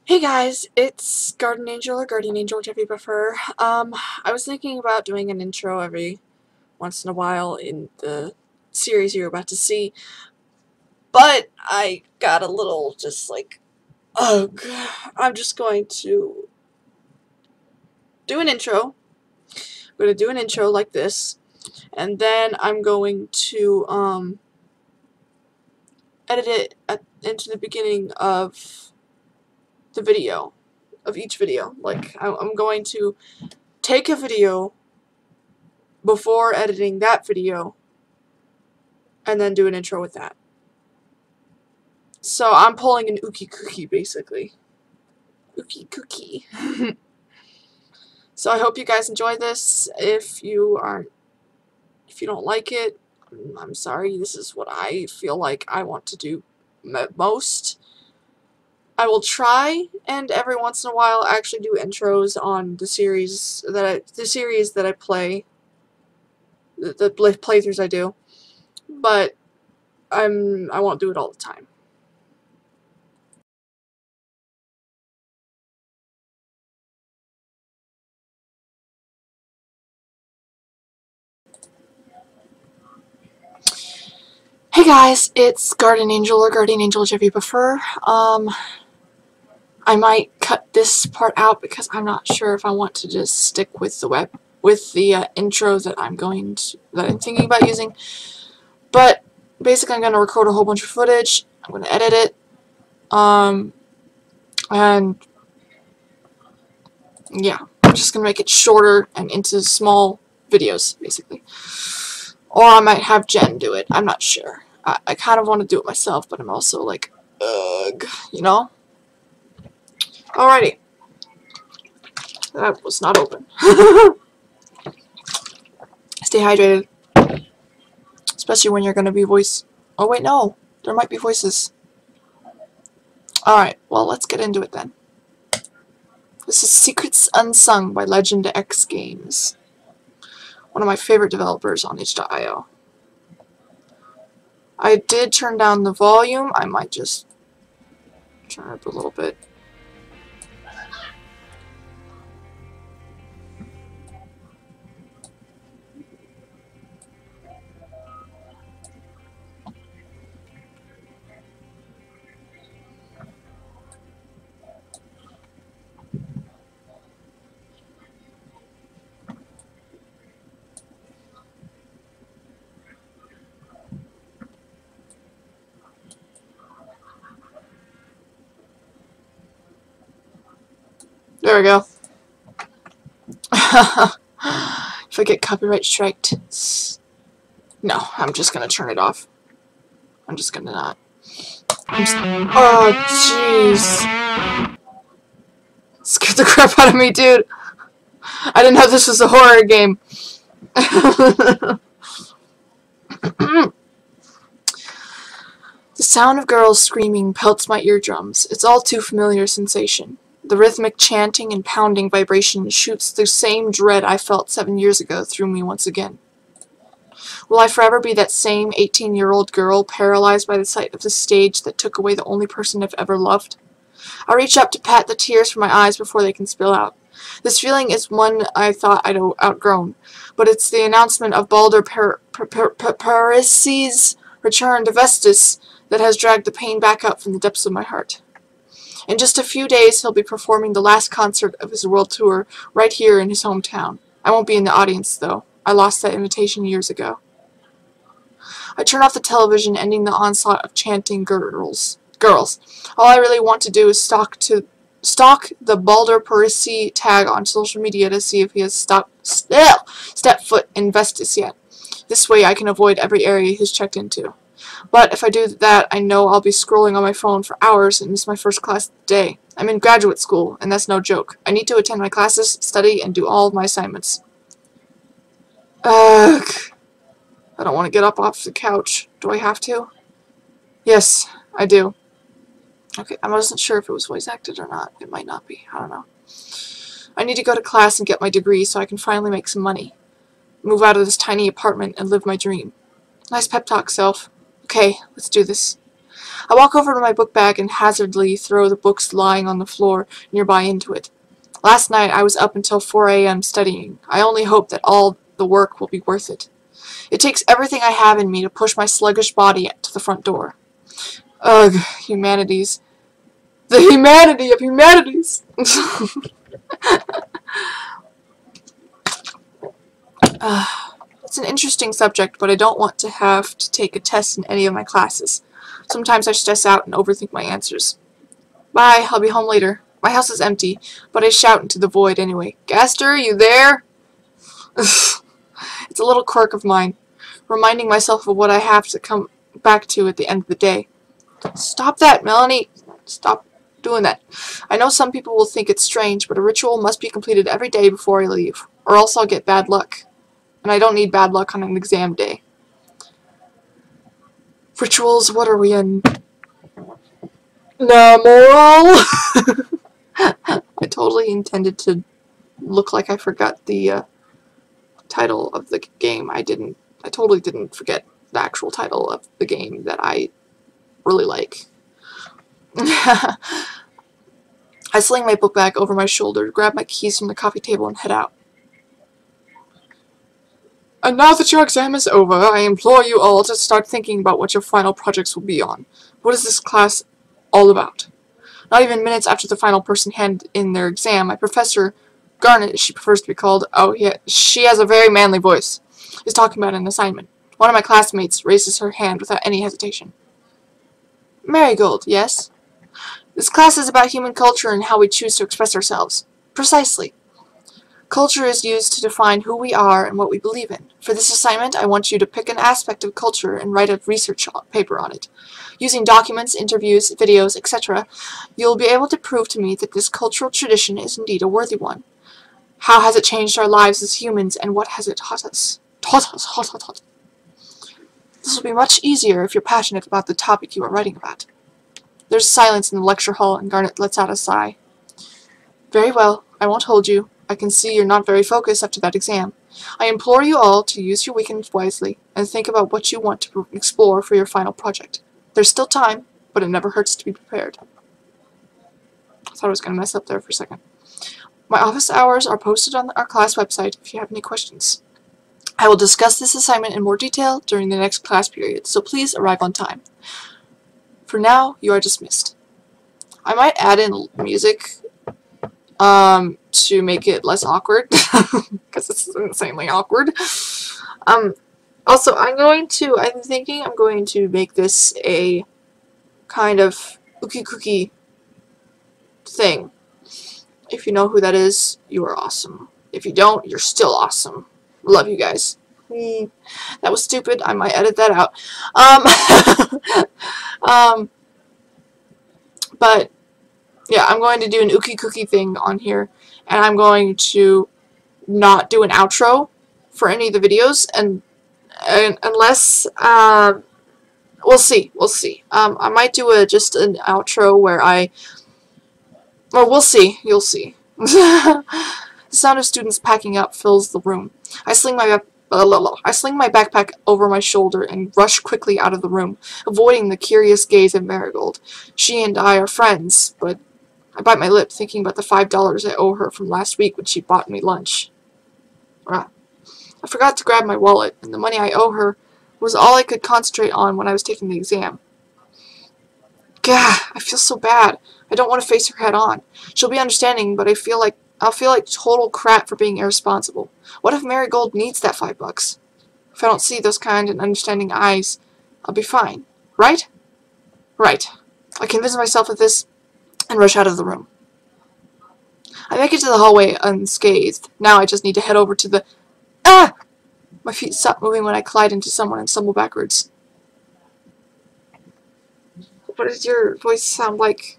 Hey guys, it's Garden Angel or Guardian Angel, whichever you prefer. I was thinking about doing an intro every once in a while in the series you're about to see, but I got a little just like, ugh. I'm just going to do an intro. I'm going to do an intro like this, and then I'm going to edit it into the beginning of the video, of each video. Like, I'm going to take a video before editing that video and then do an intro with that. So I'm pulling an ookie cookie, basically. Ookie cookie. So I hope you guys enjoy this. If you don't like it, I'm sorry. This is what I feel like I want to do most. I will try and every once in a while actually do intros on the series that I play, the playthroughs I do, but I won't do it all the time. Hey guys, it's Garden Angel or Guardian Angel, whichever you prefer. I might cut this part out because I'm not sure if I want to just stick with the intro that I'm thinking about using. But basically, I'm gonna record a whole bunch of footage. I'm gonna edit it, and yeah, I'm just gonna make it shorter and into small videos, basically. Or I might have Jen do it. I'm not sure. I kind of want to do it myself, but I'm also like, ugh, you know? Alrighty. That was not open. Stay hydrated. Especially when you're going to be Oh, wait, no. There might be voices. Alright, well, let's get into it then. This is Secrets Unsung by LegendEXGames. One of my favorite developers on itch.io. I did turn down the volume. I might just turn it up a little bit. There we go. If I get copyright striked, no, I'm just gonna turn it off. I'm just gonna not. Oh, jeez. Scared the crap out of me, dude. I didn't know this was a horror game. The sound of girls screaming pelts my eardrums. It's all too familiar sensation. The rhythmic chanting and pounding vibration shoots the same dread I felt 7 years ago through me once again. Will I forever be that same 18-year-old girl paralyzed by the sight of the stage that took away the only person I've ever loved? I reach up to pat the tears from my eyes before they can spill out. This feeling is one I thought I'd outgrown, but it's the announcement of Baldur Parisi's return to Vestus that has dragged the pain back up from the depths of my heart. In just a few days, he'll be performing the last concert of his world tour right here in his hometown. I won't be in the audience, though. I lost that invitation years ago. I turn off the television, ending the onslaught of chanting girls. All I really want to do is stalk the Baldur Parisi tag on social media to see if he has stepped foot in Vestus yet. This way I can avoid every area he's checked into. But if I do that, I know I'll be scrolling on my phone for hours and miss my first class of the day. I'm in graduate school, and that's no joke. I need to attend my classes, study, and do all of my assignments. Ugh. I don't want to get up off the couch. Do I have to? Yes, I do. Okay, I wasn't sure if it was voice acted or not. It might not be. I don't know. I need to go to class and get my degree so I can finally make some money. Move out of this tiny apartment and live my dream. Nice pep talk, self. Okay, let's do this. I walk over to my book bag and hazardly throw the books lying on the floor nearby into it. Last night I was up until 4 a.m. studying. I only hope that all the work will be worth it. It takes everything I have in me to push my sluggish body to the front door. Ugh, humanities. The humanity of humanities! It's an interesting subject, but I don't want to have to take a test in any of my classes. Sometimes I stress out and overthink my answers. Bye, I'll be home later. My house is empty, but I shout into the void anyway. Gaster, you there? It's a little quirk of mine, reminding myself of what I have to come back to at the end of the day. Stop that, Melanie! Stop doing that. I know some people will think it's strange, but a ritual must be completed every day before I leave, or else I'll get bad luck. And I don't need bad luck on an exam day. Rituals, what are we in? No moral! I totally intended to look like I forgot the title of the game. I totally didn't forget the actual title of the game that I really like. I sling my book bag over my shoulder, grab my keys from the coffee table, and head out. And now that your exam is over, I implore you all to start thinking about what your final projects will be on. What is this class all about? Not even minutes after the final person handed in their exam, my professor, Garnet as she prefers to be called, she has a very manly voice, is talking about an assignment. One of my classmates raises her hand without any hesitation. Marigold, yes? This class is about human culture and how we choose to express ourselves. Precisely. Culture is used to define who we are and what we believe in. For this assignment, I want you to pick an aspect of culture and write a research paper on it. Using documents, interviews, videos, etc., you'll be able to prove to me that this cultural tradition is indeed a worthy one. How has it changed our lives as humans, and what has it taught us? This will be much easier if you're passionate about the topic you are writing about. There's silence in the lecture hall, and Garnet lets out a sigh. Very well, I won't hold you. I can see you're not very focused after that exam. I implore you all to use your weekends wisely, and think about what you want to explore for your final project. There's still time, but it never hurts to be prepared. I thought I was going to mess up there for a second. My office hours are posted on our class website if you have any questions. I will discuss this assignment in more detail during the next class period, so please arrive on time. For now, you are dismissed. I might add in music to make it less awkward, because it's insanely awkward. Also, I'm thinking I'm going to make this a kind of ookie cookie thing. If you know who that is, you are awesome. If you don't, you're still awesome. Love you guys. That was stupid. I might edit that out. But yeah, I'm going to do an ookie cookie thing on here, and I'm going to not do an outro for any of the videos, and unless we'll see. I might do just an outro where we'll see. You'll see. The sound of students packing up fills the room. I sling my backpack over my shoulder and rush quickly out of the room, avoiding the curious gaze of Marigold. She and I are friends, but I bite my lip, thinking about the $5 I owe her from last week when she bought me lunch. I forgot to grab my wallet, and the money I owe her was all I could concentrate on when I was taking the exam. Gah, I feel so bad. I don't want to face her head on. She'll be understanding, but I'll feel like total crap for being irresponsible. What if Marigold needs that $5? If I don't see those kind and understanding eyes, I'll be fine. Right? Right. I convince myself of this and rush out of the room. I make it to the hallway unscathed. Now I just need to head over to the... Ah! My feet stop moving when I collide into someone and stumble backwards. What does your voice sound like?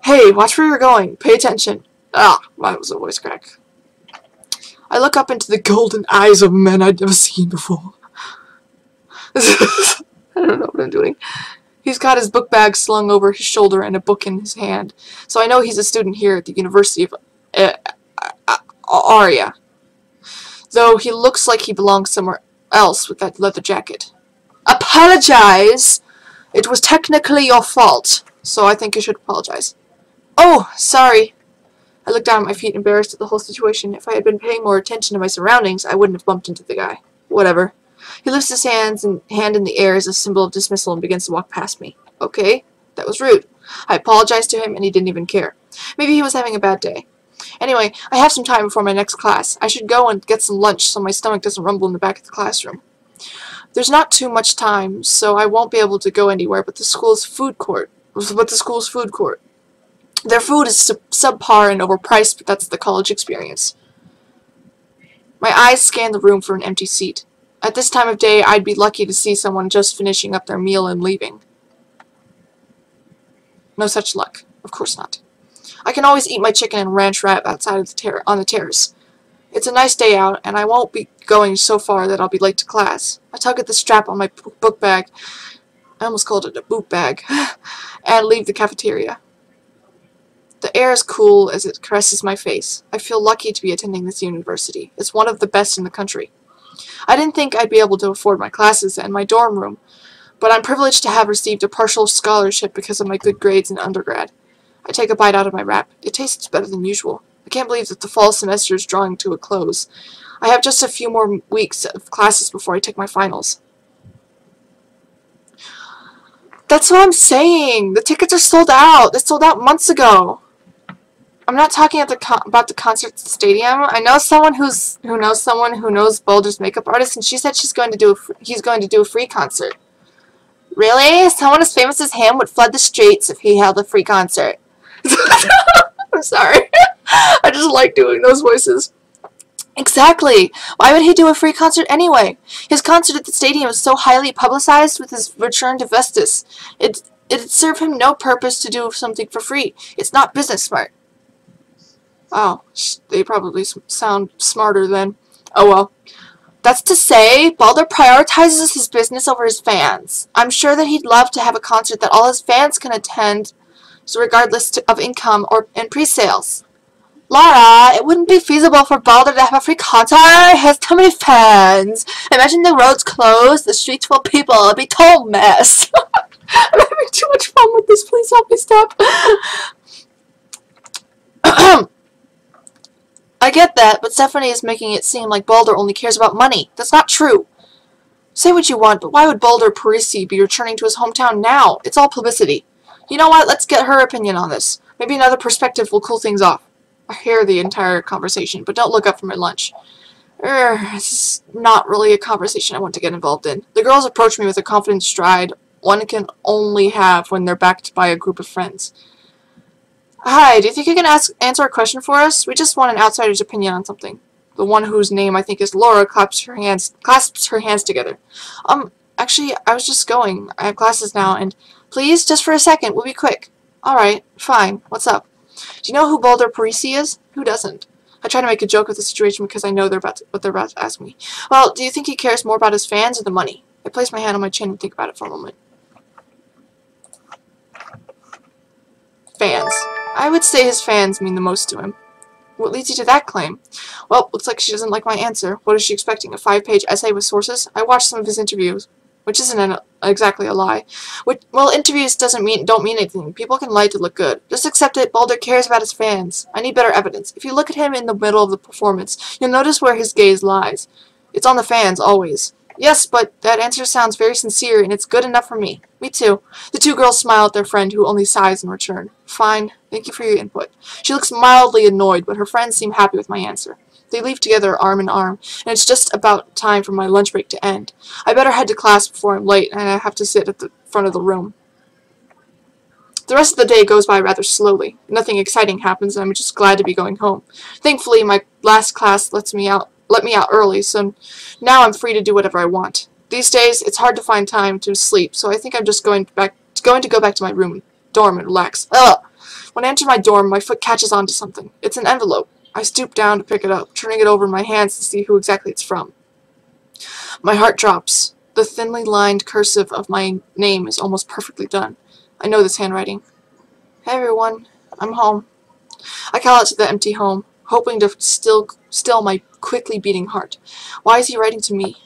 Hey, watch where you're going. Pay attention. Ah, that was a voice crack. I look up into the golden eyes of men I'd never seen before. I don't know what I'm doing. He's got his book bag slung over his shoulder and a book in his hand, so I know he's a student here at the University of Arya. Though he looks like he belongs somewhere else with that leather jacket. Apologize! It was technically your fault, so I think you should apologize. Oh, sorry. I looked down at my feet, embarrassed at the whole situation. If I had been paying more attention to my surroundings, I wouldn't have bumped into the guy. Whatever. He lifts his hand in the air as a symbol of dismissal and begins to walk past me. Okay, that was rude. I apologized to him, and he didn't even care. Maybe he was having a bad day. Anyway, I have some time before my next class. I should go and get some lunch so my stomach doesn't rumble in the back of the classroom. There's not too much time, so I won't be able to go anywhere but the school's food court. Their food is subpar and overpriced, but that's the college experience. My eyes scan the room for an empty seat. At this time of day, I'd be lucky to see someone just finishing up their meal and leaving. No such luck. Of course not. I can always eat my chicken and ranch wrap outside of on the terrace. It's a nice day out, and I won't be going so far that I'll be late to class. I tug at the strap on my book bag. I almost called it a boot bag. And leave the cafeteria. The air is cool as it caresses my face. I feel lucky to be attending this university. It's one of the best in the country. I didn't think I'd be able to afford my classes and my dorm room, but I'm privileged to have received a partial scholarship because of my good grades in undergrad. I take a bite out of my wrap. It tastes better than usual. I can't believe that the fall semester is drawing to a close. I have just a few more weeks of classes before I take my finals. That's what I'm saying! The tickets are sold out! They sold out months ago! I'm not talking about the concert at the stadium. I know someone who knows someone who knows Boulder's makeup artist, and she said he's going to do a free concert. Really? Someone as famous as him would flood the streets if he held a free concert. I'm sorry. I just like doing those voices. Exactly. Why would he do a free concert anyway? His concert at the stadium is so highly publicized with his return to Vestus. It'd serve him no purpose to do something for free. It's not business smart. Oh, they probably sound smarter then. Oh well. That's to say, Balder prioritizes his business over his fans. I'm sure that he'd love to have a concert that all his fans can attend, so regardless of income and pre-sales. Laura, it wouldn't be feasible for Balder to have a free concert. He has too many fans. Imagine the roads closed, the streets full of people. It'd be a total mess. I'm having too much fun with this. Please help me stop. I get that, but Stephanie is making it seem like Balder only cares about money. That's not true. Say what you want, but why would Balder Parisi be returning to his hometown now? It's all publicity. You know what? Let's get her opinion on this. Maybe another perspective will cool things off. I hear the entire conversation, but don't look up from my lunch. This is not really a conversation I want to get involved in. The girls approach me with a confident stride one can only have when they're backed by a group of friends. Hi, do you think you can answer a question for us? We just want an outsider's opinion on something. The one whose name I think is Laura clasps her hands together. Actually, I was just going. I have classes now, and please, just for a second, we'll be quick. Alright, fine. What's up? Do you know who Balder Parisi is? Who doesn't? I try to make a joke of the situation because I know what they're about to ask me. Well, do you think he cares more about his fans or the money? I place my hand on my chin and think about it for a moment. Fans. I would say his fans mean the most to him. What leads you to that claim? Well, looks like she doesn't like my answer. What is she expecting? A 5-page essay with sources? I watched some of his interviews, which isn't exactly a lie. Well, interviews don't mean anything. People can lie to look good. Just accept it. Balder cares about his fans. I need better evidence. If you look at him in the middle of the performance, you'll notice where his gaze lies. It's on the fans, always. Yes, but that answer sounds very sincere, and it's good enough for me. Me too. The two girls smile at their friend, who only sighs in return. Fine. Thank you for your input. She looks mildly annoyed, but her friends seem happy with my answer. They leave together arm in arm, and it's just about time for my lunch break to end. I better head to class before I'm late, and I have to sit at the front of the room. The rest of the day goes by rather slowly. Nothing exciting happens, and I'm just glad to be going home. Thankfully, my last class let me out early, so now I'm free to do whatever I want. These days, it's hard to find time to sleep, so I think I'm just going to go back to my dorm and relax. Ugh! When I enter my dorm, my foot catches onto something. It's an envelope. I stoop down to pick it up, turning it over in my hands to see who exactly it's from. My heart drops. The thinly lined cursive of my name is almost perfectly done. I know this handwriting. Hey everyone, I'm home. I call out to the empty home. hoping to still my quickly beating heart. Why is he writing to me?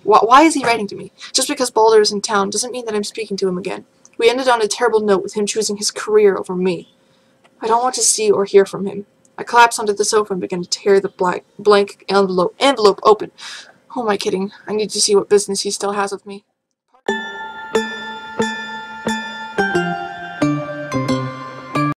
Why is he writing to me? Just because Boulder is in town doesn't mean that I'm speaking to him again. We ended on a terrible note with him choosing his career over me. I don't want to see or hear from him. I collapsed onto the sofa and began to tear the blank envelope open. Who am I kidding? I need to see what business he still has with me.